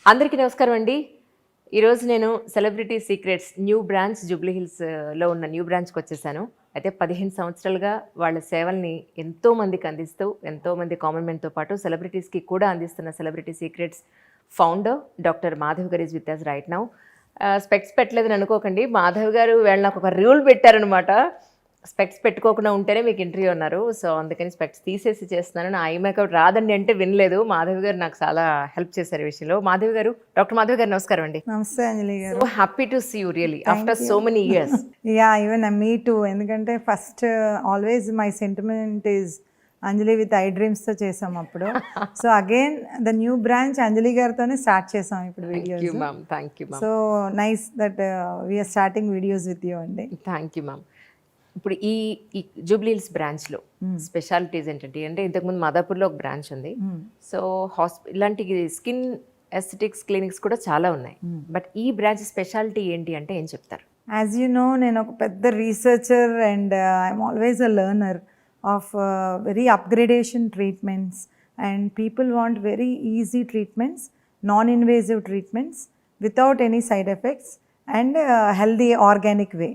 అందరికీ నమస్కారం అండి. ఈరోజు నేను celebrity secrets new branch Jubilee హిల్స్లో ఉన్న న్యూ బ్రాంచ్కి వచ్చేసాను. అయితే 15 సంవత్సరాలుగా వాళ్ళ సేవల్ని ఎంతోమందికి అందిస్తూ, ఎంతోమంది కామన్ మెన్తో పాటు సెలబ్రిటీస్కి కూడా అందిస్తున్న celebrity secrets founder doctor Madhav గారు is with us right now. Specs పెట్టలేదని అనుకోకండి, మాధవ్ గారు వీళ్ళ నాకు ఒక రూల్ పెట్టారనమాట. స్పెక్స్ పెట్టుకోకుండా ఉంటేనే మీకు ఇంటర్వ్యూ అన్నారు. సో అందుకని స్పెక్స్ తీసేసి చేస్తున్నాను. నా ఐ మేకప్ రాదండి అంటే వినలేదు. మాధవి గారు నాకు చాలా హెల్ప్ చేశారు ఈ విషయంలో. మాధవి గారు, డాక్టర్ మాధవి గారు నమస్కారం అండి. నమస్తే అంజలి గారు. So happy to see you really after so many years. Ya even me too. ఎందుకంటే first always my sentiment is Anjali with I డ్రీమ్స్తో చేసాం అప్పుడు. So again the new branch Anjali గారితోనే స్టార్ట్ చేసాం ఇప్పుడు videos. Thank you ma'am. So nice that we are starting videos with you అండి. Thank you ma'am. ఇప్పుడు ఈ జూబ్లీ హిల్స్ బ్రాంచ్లో స్పెషాలిటీస్ ఏంటంటే, అంటే ఇంతకుముందు మాదాపూర్లో ఒక బ్రాంచ్ ఉంది. సో ఇలాంటి స్కిన్ ఎస్థెటిక్స్ క్లినిక్స్ కూడా చాలా ఉన్నాయి. బట్ ఈ బ్రాంచ్ స్పెషాలిటీ ఏంటి అంటే ఏం చెప్తారు? యాజ్ యూ నో, నేను ఒక పెద్ద researcher and I'm always a learner of very upgradation treatments and people want very easy treatments, non invasive treatments without any side effects and healthy organic way.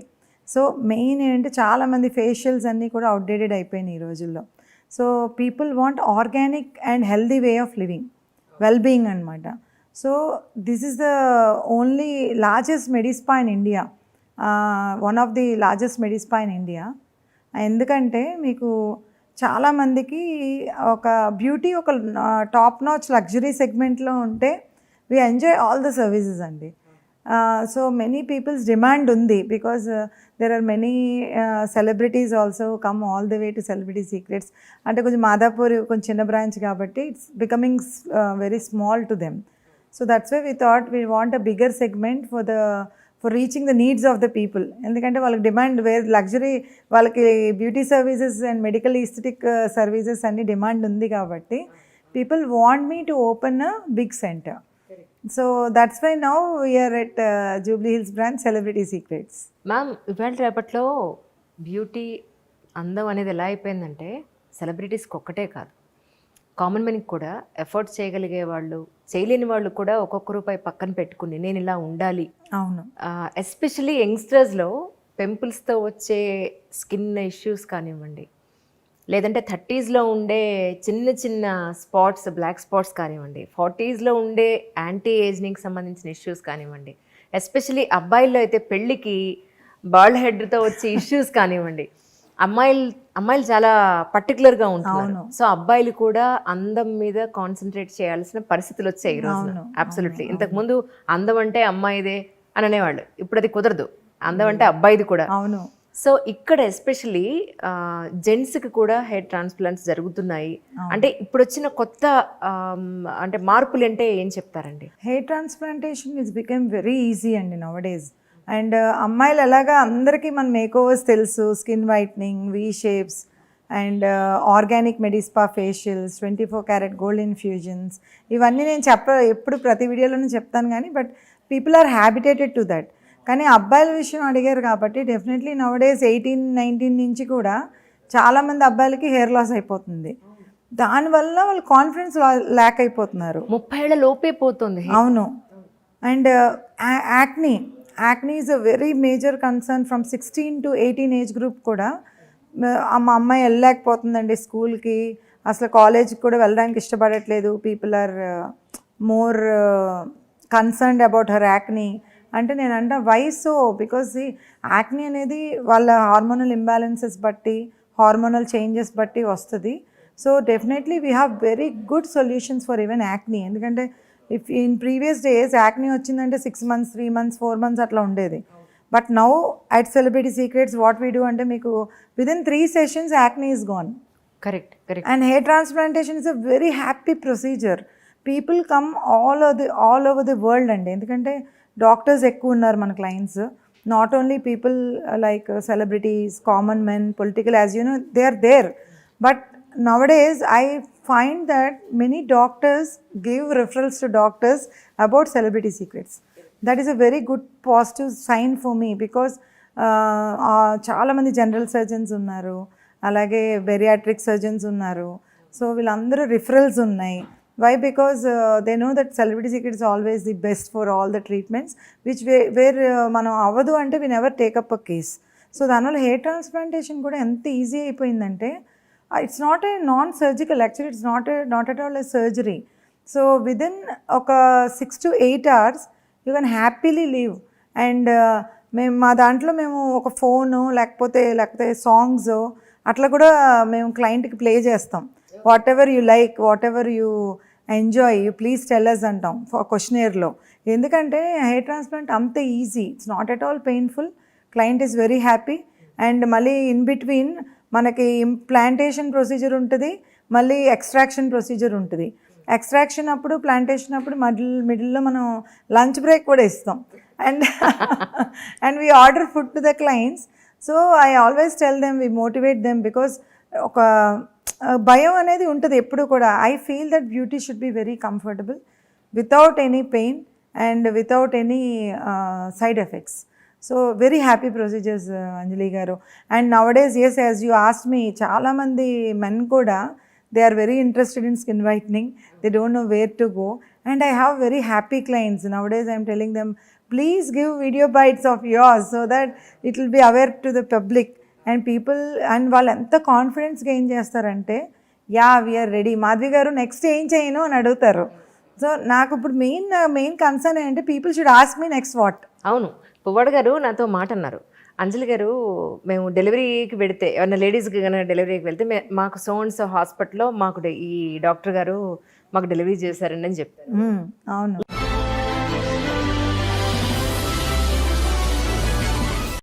So main ఏంటంటే చాలామంది facials అన్నీ కూడా outdated అయిపోయినాయి ఈ రోజుల్లో. So people want organic and healthy way of living, wellbeing అనమాట. So this is the only largest medispa in India, one of the largest medispa in India. ఎందుకంటే మీకు చాలామందికి ఒక బ్యూటీ ఒక టాప్ నాచ్ లగ్జరీ సెగ్మెంట్లో ఉంటే we enjoy all the services అండి. So many peoples demand ఉంది because there are many celebrities also come all the way to Celebrity Secrets. అంటే కొంచెం మాదాపూర్ కొంచెం చిన్న బ్రాంచ్ కాబట్టి it's becoming very small to them. So that's why we thought we want a bigger segment for reaching the needs of the people. ఎందుకంటే వాళ్ళకి demand luxury, వాళ్ళకి beauty services and medical aesthetic services అన్ని demand ఉంది కాబట్టి people want me to open a big centre. So that's why now we are at Jubilee Hills branch Celebrity Secrets. Ma'am, ఇవాళ రేపట్లో beauty అందం అనేది ఎలా అయిపోయిందంటే సెలబ్రిటీస్కి ఒక్కటే కాదు, కామన్ మెన్కి కూడా ఎఫర్ట్ చేయగలిగే వాళ్ళు, చేయలేని వాళ్ళు కూడా ఒక్కొక్క రూపాయి పక్కన పెట్టుకుని నేను ఇలా ఉండాలి. అవును. ఎస్పెషల్లీ యంగ్స్టర్స్లో పింపుల్స్తో వచ్చే స్కిన్ ఇష్యూస్ కానివ్వండి, లేదంటే 30sలో ఉండే చిన్న చిన్న స్పాట్స్, బ్లాక్ స్పాట్స్ కానివ్వండి, 40sలో ఉండే యాంటీ ఏజింగ్కి సంబంధించిన ఇష్యూస్ కానివ్వండి, ఎస్పెషలీ అబ్బాయిల్లో అయితే పెళ్ళికి బాల్డ్ హెడ్తో వచ్చే ఇష్యూస్ కానివ్వండి, అమ్మాయిలు చాలా పర్టికులర్గా ఉంటున్నారు. సో అబ్బాయిలు కూడా అందం మీద కాన్సన్ట్రేట్ చేయాల్సిన పరిస్థితులు వచ్చాయి ఈ రోజున. అబ్సల్యూట్లీ. ఇంతకుముందు అందం అంటే అమ్మాయిదే అని అనేవాళ్ళు, ఇప్పుడు అది కుదరదు, అందం అంటే అబ్బాయిది కూడా. అవును. సో ఇక్కడ ఎస్పెషలీ జెంట్స్కి కూడా హెయిర్ ట్రాన్స్ప్లాంట్స్ జరుగుతున్నాయి. అంటే ఇప్పుడు వచ్చిన కొత్త అంటే మార్పులు అంటే ఏం చెప్తారండి? Hair transplantation is become very easy అండి నౌ డేస్. అండ్ అమ్మాయిలు ఎలాగా అందరికీ మన మేకోవర్స్ తెలుసు, skin whitening, V shapes and organic medispa facials, 24 carat gold infusions, ఇవన్నీ నేను ఎప్పుడు ప్రతి వీడియోలోనే చెప్తాను కానీ but people are habitated to that. కానీ అబ్బాయిల విషయం అడిగారు కాబట్టి డెఫినెట్లీ నౌడేస్ 18-19 నుంచి కూడా చాలామంది అబ్బాయిలకి హెయిర్ లాస్ అయిపోతుంది. దానివల్ల వాళ్ళు కాన్ఫిడెన్స్ ల్యాక్ అయిపోతున్నారు. 30 ఏళ్ల లోపే పోతుంది. అవును. And acne is a very major concern from 16 to 18 age group కూడా. మా అమ్మాయి వెళ్ళలేకపోతుందండి స్కూల్కి, అసలు కాలేజ్కి కూడా వెళ్ళడానికి ఇష్టపడట్లేదు. People are more concerned about her acne. అంటే నేను అంటే వై సో, బికాజ్ యాక్నీ అనేది వాళ్ళ హార్మోనల్ ఇంబ్యాలెన్సెస్ బట్టి, హార్మోనల్ చేంజెస్ బట్టి వస్తుంది. So definitely we have very good solutions for even acne. ఎందుకంటే if in previous days acne వచ్చిందంటే 6 months, 3 months, 4 months అట్లా ఉండేది. But now at Celebrity Secrets what we do అంటే మీకు within 3 sessions acne is gone. Correct. And hair transplantation is a very happy procedure. People come all over the world అండి. ఎందుకంటే doctors ఎక్కువ ఉన్నారు మన clients, not only people like celebrities, common men, political, as you know they are there. But nowadays I find that many doctors give referrals to doctors about celebrity secrets. That is a very good positive sign for me because చాలామంది general surgeons ఉన్నారు, అలాగే bariatric surgeons ఉన్నారు. So వీళ్ళందరూ referrals ఉన్నాయి. Why? Because they know that Celebrity Secret is always the best for all the treatments, which where మనం అవ్వదు అంటే we never take up a case. So దానివల్ల హెయిర్ ట్రాన్స్ప్లాంటేషన్ కూడా ఎంత ఈజీ అయిపోయిందంటే it's not a non surgical, actually it's not at all A surgery. So within ఒక 6 to 8 hours you can happily leave. And మేము మా దాంట్లో మేము ఒక ఫోను లేకపోతే సాంగ్స్ అట్లా కూడా మేము క్లయింట్కి ప్లే చేస్తాం. Whatever you like, whatever you enjoy, you please tell us అంటాం క్వశ్చనేర్లో. ఎందుకంటే హెయిర్ ట్రాన్స్ప్లాంట్ అంత easy, it's not at all painful, client is very happy. And మళ్ళీ ఇన్ బిట్వీన్ మనకి ప్లాంటేషన్ ప్రొసీజర్ ఉంటుంది, మళ్ళీ ఎక్స్ట్రాక్షన్ ప్రొసీజర్ ఉంటుంది. Extraction అప్పుడు, ప్లాంటేషన్ అప్పుడు మిడిల్లో మనం లంచ్ బ్రేక్ కూడా ఇస్తాం. And we order food to the clients. So I always tell them, we motivate them, because ఒక భయం అనేది ఉంటుంది ఎప్పుడు కూడా. I feel that beauty should be very comfortable without any pain and without any side effects. So very happy procedures Anjali గారు. And nowadays, yes, as you asked me, చాలామంది men కూడా they are very interested in skin whitening, they don't know where to go, and I have very happy clients nowadays. I am telling them, please give video bites of yours so that it will be aware to the public and people, and వాళ్ళు ఎంత confidence gain చేస్తారంటే, yeah we are ready Madhavi గారు, next ఏం చేయను అని అడుగుతారు. So నాకు ఇప్పుడు మెయిన్ కన్సర్న్ ఏంటంటే people should ask me next what. అవును, పువ్వాడు గారు నాతో మాట అన్నారు, అంజలి గారు మేము డెలివరీకి వెళితే, ఏమన్నా లేడీస్కి కనుక డెలివరీకి వెళ్తే మాకు సోన్స్ హాస్పిటల్లో మాకు ఈ డాక్టర్ గారు మాకు డెలివరీ చేశారండి అని చెప్పారు. అవును.